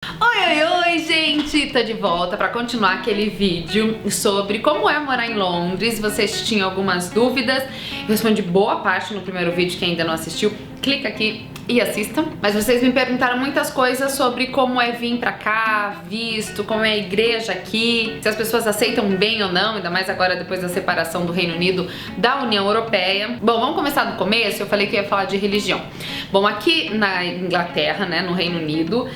Oi, gente! Tô de volta pra continuar aquele vídeo sobre como é morar em Londres. Vocês tinham algumas dúvidas, eu respondi boa parte no primeiro vídeo. Quem ainda não assistiu, clica aqui e assistam. Mas vocês me perguntaram muitas coisas sobre como é vir pra cá, visto, como é a igreja aqui, se as pessoas aceitam bem ou não, ainda mais agora depois da separação do Reino Unido da União Europeia. Bom, vamos começar do começo. Eu falei que ia falar de religião. Bom, aqui na Inglaterra, né, no Reino Unido,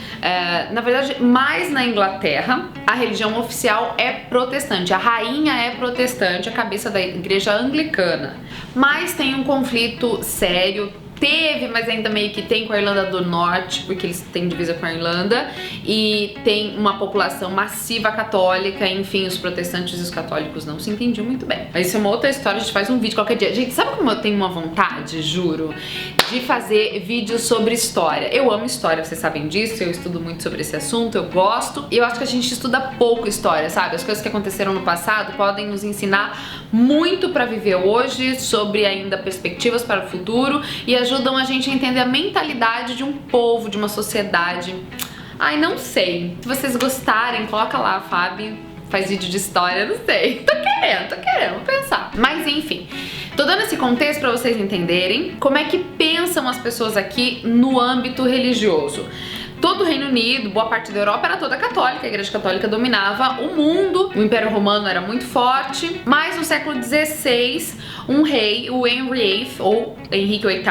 na verdade, mais na Inglaterra, a religião oficial é protestante. A rainha é protestante, a cabeça da igreja anglicana. Mas tem um conflito sério. Teve, mas ainda meio que tem com a Irlanda do Norte, porque eles têm divisa com a Irlanda, e tem uma população massiva católica. Enfim, os protestantes e os católicos não se entendiam muito bem. Mas isso é uma outra história, a gente faz um vídeo qualquer dia. Gente, sabe como eu tenho uma vontade, juro, de fazer vídeos sobre história? Eu amo história, vocês sabem disso, eu estudo muito sobre esse assunto, eu gosto, e eu acho que a gente estuda pouco história, sabe? As coisas que aconteceram no passado podem nos ensinar muito pra viver hoje, sobre ainda perspectivas para o futuro, e ajudam a gente a entender a mentalidade de um povo, de uma sociedade. Ai, não sei. Se vocês gostarem, coloca lá, Fábio faz vídeo de história, não sei. Tô querendo, vou pensar. Mas enfim, tô dando esse contexto pra vocês entenderem como é que pensam as pessoas aqui no âmbito religioso. Todo o Reino Unido, boa parte da Europa era toda católica, a igreja católica dominava o mundo, o Império Romano era muito forte, mas no século XVI, um rei, o Henry VIII, ou Henrique VIII,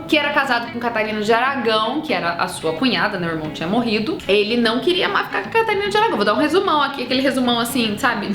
que era casado com Catarina de Aragão, que era a sua cunhada, né, o irmão tinha morrido, ele não queria mais ficar com Catarina de Aragão. Vou dar um resumão aqui, aquele resumão assim, sabe?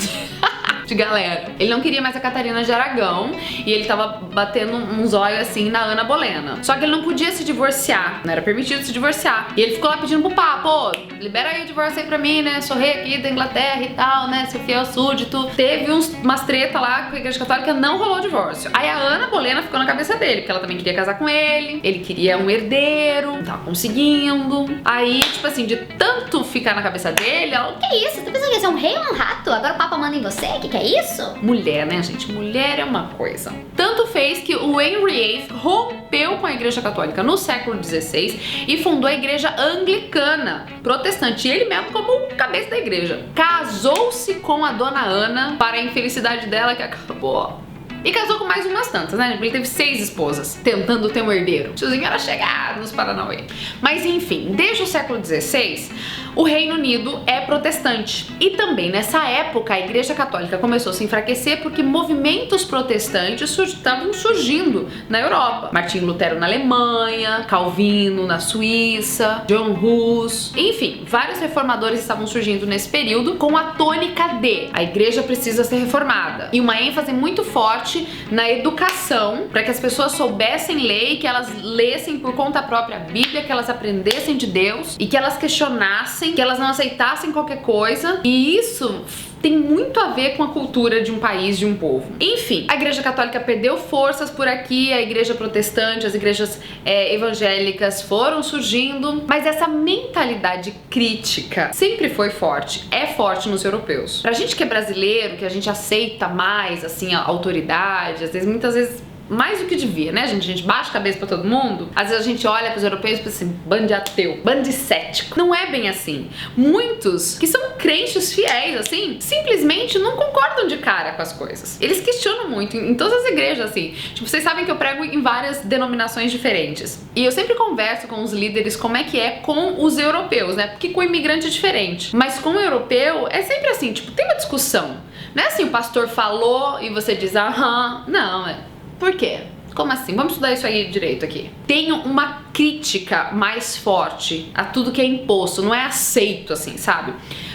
De galera. Ele não queria mais a Catarina de Aragão e ele tava batendo um zóio assim na Ana Bolena. Só que ele não podia se divorciar, não era permitido se divorciar. E ele ficou lá pedindo pro papa, pô, libera aí o divórcio aí pra mim, né? Sou rei aqui da Inglaterra e tal, né? Ser fiel súdito. Teve umas treta lá com a igreja católica, não rolou o divórcio. Aí a Ana Bolena ficou na cabeça dele, porque ela também queria casar com ele queria um herdeiro, não tava conseguindo. Aí, tipo assim, de tanto ficar na cabeça dele, ela... Que isso? Tá pensando que você é um rei ou um rato? Agora o papa manda em você? Que é isso? Mulher, né, gente? Mulher é uma coisa. Tanto fez que o Henry VIII rompeu com a igreja católica no século XVI e fundou a igreja anglicana, protestante. E ele mesmo como cabeça da igreja. Casou-se com a dona Ana, para a infelicidade dela que acabou. E casou com mais umas tantas, né? Ele teve 6 esposas, tentando ter um herdeiro. O tiozinho era chegado nos Paranauê. Mas enfim, desde o século XVI, o Reino Unido é protestante. E também nessa época a igreja católica começou a se enfraquecer porque movimentos protestantes estavam surgindo na Europa. Martinho Lutero na Alemanha, Calvino na Suíça, John Hus, enfim, vários reformadores estavam surgindo nesse período com a tônica de a igreja precisa ser reformada. E uma ênfase muito forte na educação, para que as pessoas soubessem ler e que elas lessem por conta própria a Bíblia, que elas aprendessem de Deus e que elas questionassem, que elas não aceitassem qualquer coisa. E isso tem muito a ver com a cultura de um país, de um povo. Enfim, a igreja católica perdeu forças por aqui, a igreja protestante, as igrejas evangélicas foram surgindo, mas essa mentalidade crítica sempre foi forte, é forte nos europeus. Pra gente que é brasileiro, que a gente aceita mais, assim, a autoridade, às vezes, muitas vezes, mais do que devia, né, gente? A gente baixa a cabeça pra todo mundo. Às vezes a gente olha pros europeus e pensa assim, bando de ateu, bando de cético. Não é bem assim. Muitos que são crentes fiéis, assim, simplesmente não concordam de cara com as coisas. Eles questionam muito em todas as igrejas, assim. Tipo, vocês sabem que eu prego em várias denominações diferentes. E eu sempre converso com os líderes como é que é com os europeus, né? Porque com o imigrante é diferente. Mas com o europeu é sempre assim, tipo, tem uma discussão. Não é assim, o pastor falou e você diz, aham. Não, por quê? Como assim? Vamos estudar isso aí direito aqui. Tenho uma crítica mais forte a tudo que é imposto, não é aceito assim, sabe?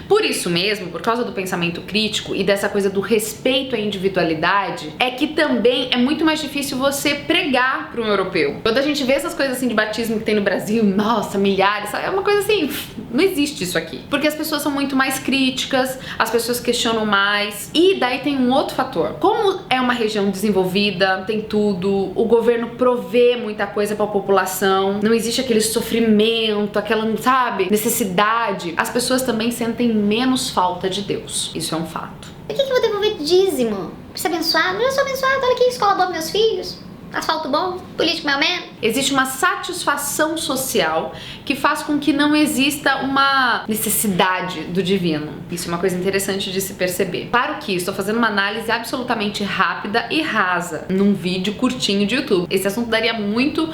Por isso mesmo, por causa do pensamento crítico e dessa coisa do respeito à individualidade, é que também é muito mais difícil você pregar para um europeu. Quando a gente vê essas coisas assim de batismo que tem no Brasil, nossa, milhares, sabe? É uma coisa assim, não existe isso aqui. Porque as pessoas são muito mais críticas, as pessoas questionam mais. E daí tem um outro fator. Como é uma região desenvolvida, tem tudo, o governo provê muita coisa para a população, não existe aquele sofrimento, aquela, sabe, necessidade. As pessoas também sentem menos falta de Deus. Isso é um fato. Por que eu vou devolver dízimo? Pra ser abençoado? Eu já sou abençoado, olha que escola boa pros meus filhos. asfalto bom, político mais ou menos. Existe uma satisfação social que faz com que não exista uma necessidade do divino. Isso é uma coisa interessante de se perceber. Para o que estou fazendo uma análise absolutamente rápida e rasa num vídeo curtinho de YouTube. Esse assunto daria muito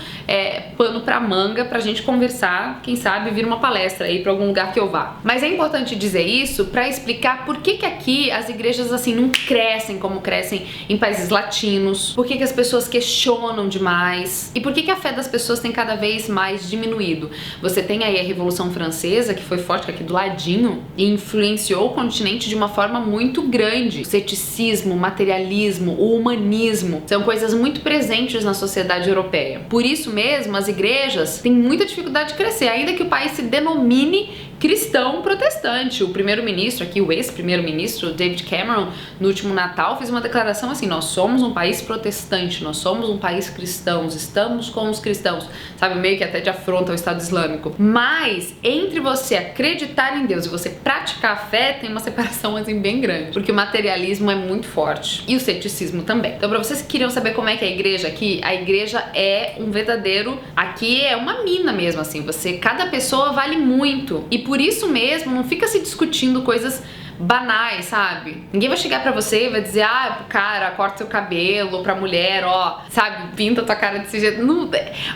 pano pra manga pra gente conversar, quem sabe vir uma palestra aí pra algum lugar que eu vá. Mas é importante dizer isso pra explicar por que aqui as igrejas assim não crescem como crescem em países latinos, por que as pessoas questionam demais e por que a fé das pessoas tem cada vez mais diminuído. Você tem aí a Revolução Francesa, que foi forte aqui do ladinho e influenciou o continente de uma forma muito grande. O ceticismo, o materialismo, o humanismo são coisas muito presentes na sociedade europeia. Por isso mesmo, as igrejas têm muita dificuldade de crescer, ainda que o país se denomine cristão protestante. O primeiro-ministro aqui, o ex-primeiro-ministro David Cameron, no último Natal, fez uma declaração assim: nós somos um país protestante, nós somos um país cristão, estamos com os cristãos, sabe, meio que até de afronta ao Estado Islâmico. Mas entre você acreditar em Deus e você praticar a fé, tem uma separação assim bem grande, porque o materialismo é muito forte e o ceticismo também. Então, para vocês que queriam saber como é que é a igreja aqui, a igreja é um verdadeiro, aqui é uma mina mesmo, assim, cada pessoa vale muito, e por isso mesmo não fica se discutindo coisas banais, sabe? Ninguém vai chegar pra você e vai dizer: ah, cara, corta seu cabelo, pra mulher, ó, sabe, pinta tua cara desse jeito. Não,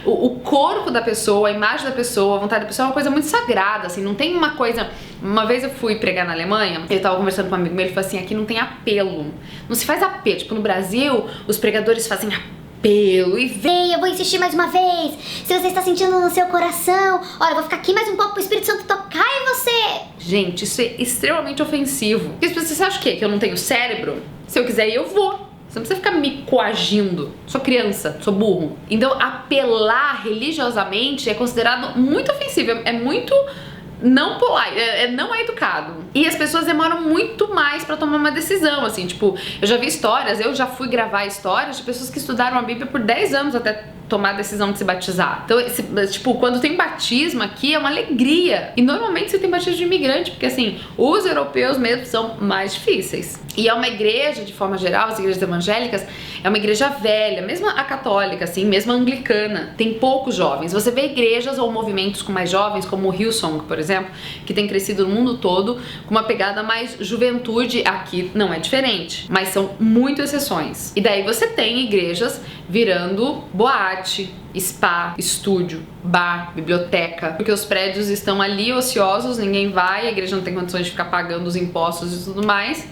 o corpo da pessoa, a imagem da pessoa, a vontade da pessoa é uma coisa muito sagrada, assim, não tem uma coisa... Uma vez eu fui pregar na Alemanha, eu tava conversando com um amigo meu, ele falou assim: aqui não tem apelo, não se faz apelo, tipo, no Brasil, os pregadores fazem apelo e vem, eu vou insistir mais uma vez. Se você está sentindo no seu coração, olha, eu vou ficar aqui mais um pouco pro Espírito Santo tocar em você. Gente, isso é extremamente ofensivo. Porque você acha o quê? Que eu não tenho cérebro? Se eu quiser ir, eu vou. Você não precisa ficar me coagindo. Sou criança, sou burro. Então, apelar religiosamente é considerado muito ofensivo. É muito... não polite, não é educado. E as pessoas demoram muito mais pra tomar uma decisão, assim, tipo, eu já vi histórias, eu já fui gravar histórias de pessoas que estudaram a Bíblia por 10 anos até tomar a decisão de se batizar. Então, tipo, quando tem batismo aqui é uma alegria. E normalmente você tem batismo de imigrante, porque assim, os europeus mesmo são mais difíceis. E é uma igreja, de forma geral, as igrejas evangélicas, é uma igreja velha, mesmo a católica, assim, mesmo a anglicana, tem poucos jovens. Você vê igrejas ou movimentos com mais jovens, como o Hillsong, por exemplo, que tem crescido no mundo todo, com uma pegada mais juventude. Aqui não é diferente, mas são muito exceções. E daí você tem igrejas virando boate, spa, estúdio, bar, biblioteca, porque os prédios estão ali ociosos, ninguém vai, a igreja não tem condições de ficar pagando os impostos e tudo mais,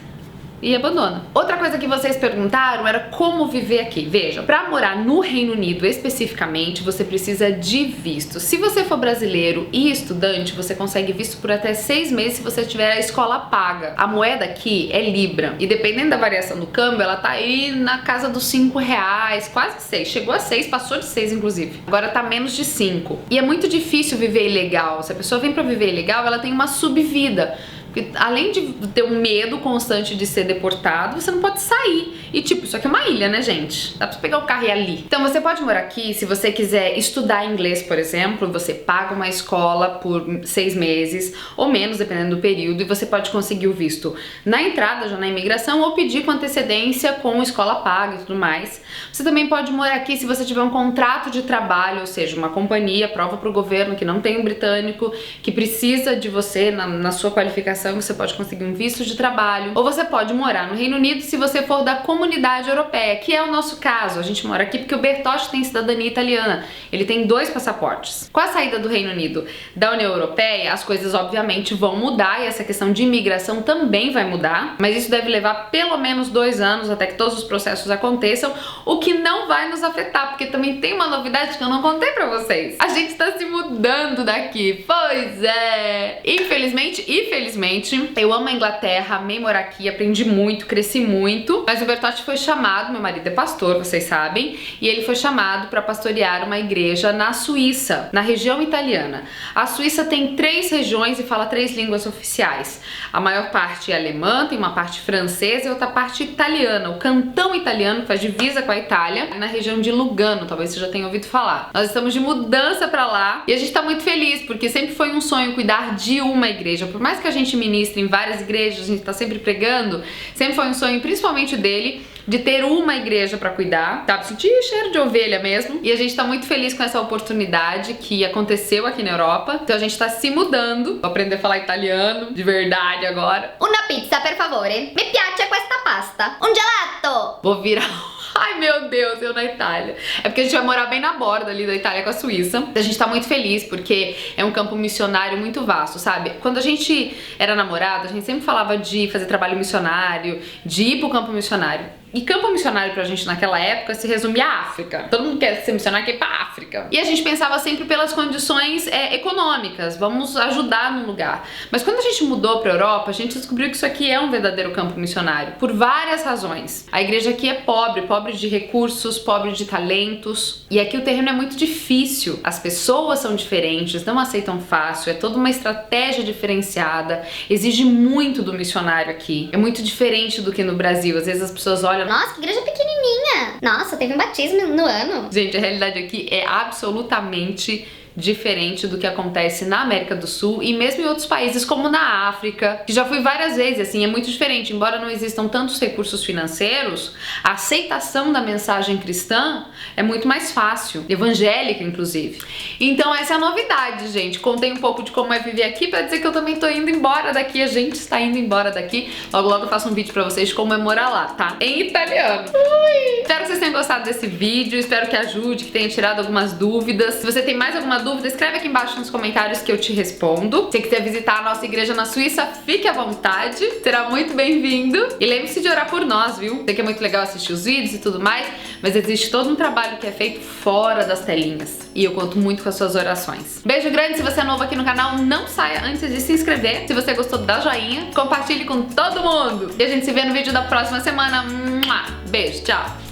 e abandona. Outra coisa que vocês perguntaram era como viver aqui. Veja, para morar no Reino Unido especificamente, você precisa de visto. Se você for brasileiro e estudante, você consegue visto por até 6 meses se você tiver a escola paga. A moeda aqui é Libra, e dependendo da variação do câmbio, ela tá aí na casa dos R$5, quase 6. Chegou a 6, passou de 6 inclusive. Agora tá menos de 5. E é muito difícil viver ilegal. Se a pessoa vem pra viver ilegal, ela tem uma subvida. Porque além de ter um medo constante de ser deportado, você não pode sair. E tipo, isso aqui é uma ilha, né, gente? Dá pra você pegar o carro e ir ali. Então você pode morar aqui, se você quiser estudar inglês, por exemplo, você paga uma escola por 6 meses, ou menos, dependendo do período, e você pode conseguir o visto na entrada, já na imigração, ou pedir com antecedência com escola paga e tudo mais. Você também pode morar aqui se você tiver um contrato de trabalho, ou seja, uma companhia, prova pro governo que não tem um britânico, que precisa de você na sua qualificação, você pode conseguir um visto de trabalho. Ou você pode morar no Reino Unido se você for da comunidade europeia, que é o nosso caso. A gente mora aqui porque o Bertotti tem cidadania italiana. Ele tem 2 passaportes. Com a saída do Reino Unido da União Europeia, as coisas obviamente vão mudar e essa questão de imigração também vai mudar, mas isso deve levar pelo menos 2 anos até que todos os processos aconteçam, o que não vai nos afetar, porque também tem uma novidade que eu não contei pra vocês. A gente tá se mudando daqui. Pois é! Infelizmente, eu amo a Inglaterra, amei morar aqui, aprendi muito, cresci muito, mas o Bertotti foi chamado, meu marido é pastor, vocês sabem, e ele foi chamado para pastorear uma igreja na Suíça, na região italiana. A Suíça tem 3 regiões e fala 3 línguas oficiais. A maior parte é alemã, tem uma parte francesa e outra parte italiana, o cantão italiano, que faz divisa com a Itália, na região de Lugano, talvez você já tenha ouvido falar. Nós estamos de mudança para lá e a gente tá muito feliz, porque sempre foi um sonho cuidar de uma igreja. Por mais que a gente ministra em várias igrejas, a gente tá sempre pregando. Sempre foi um sonho, principalmente dele, de ter uma igreja pra cuidar, tá? Sentir cheiro de ovelha mesmo. E a gente tá muito feliz com essa oportunidade que aconteceu aqui na Europa. Então a gente tá se mudando. Vou aprender a falar italiano de verdade agora. Una pizza, per favore. Mi piace questa pasta. Un gelato. Vou virar... Ai, meu Deus, eu na Itália. É porque a gente vai morar bem na borda ali da Itália com a Suíça. A gente tá muito feliz porque é um campo missionário muito vasto, sabe? Quando a gente era namorada, a gente sempre falava de fazer trabalho missionário, de ir pro campo missionário. E campo missionário pra gente naquela época se resumia à África. Todo mundo quer ser missionário, quer ir pra África. E a gente pensava sempre pelas condições econômicas, vamos ajudar num lugar. Mas quando a gente mudou pra Europa, a gente descobriu que isso aqui é um verdadeiro campo missionário, por várias razões. A igreja aqui é pobre, pobre de recursos, pobre de talentos. E aqui o terreno é muito difícil, as pessoas são diferentes, não aceitam fácil, é toda uma estratégia diferenciada, exige muito do missionário aqui. É muito diferente do que no Brasil. Às vezes as pessoas olham... Nossa, que igreja pequenininha. Nossa, teve um batismo no ano. Gente, a realidade aqui é absolutamente diferente do que acontece na América do Sul e mesmo em outros países como na África, que já fui várias vezes, assim, é muito diferente. Embora não existam tantos recursos financeiros, a aceitação da mensagem cristã é muito mais fácil, evangélica inclusive. Então essa é a novidade, gente. Contei um pouco de como é viver aqui pra dizer que eu também tô indo embora daqui, a gente está indo embora daqui. Logo logo eu faço um vídeo pra vocês de como é morar lá, tá? Em italiano. Ui. Espero que vocês tenham gostado desse vídeo, espero que ajude, que tenha tirado algumas dúvidas. Se você tem mais alguma dúvida, escreve aqui embaixo nos comentários que eu te respondo. Se quiser visitar a nossa igreja na Suíça, fique à vontade, será muito bem-vindo. E lembre-se de orar por nós, viu? Sei que é muito legal assistir os vídeos e tudo mais, mas existe todo um trabalho que é feito fora das telinhas. E eu conto muito com as suas orações. Beijo grande, se você é novo aqui no canal, não saia antes de se inscrever. Se você gostou, dá joinha, compartilhe com todo mundo. E a gente se vê no vídeo da próxima semana. Beijo, tchau!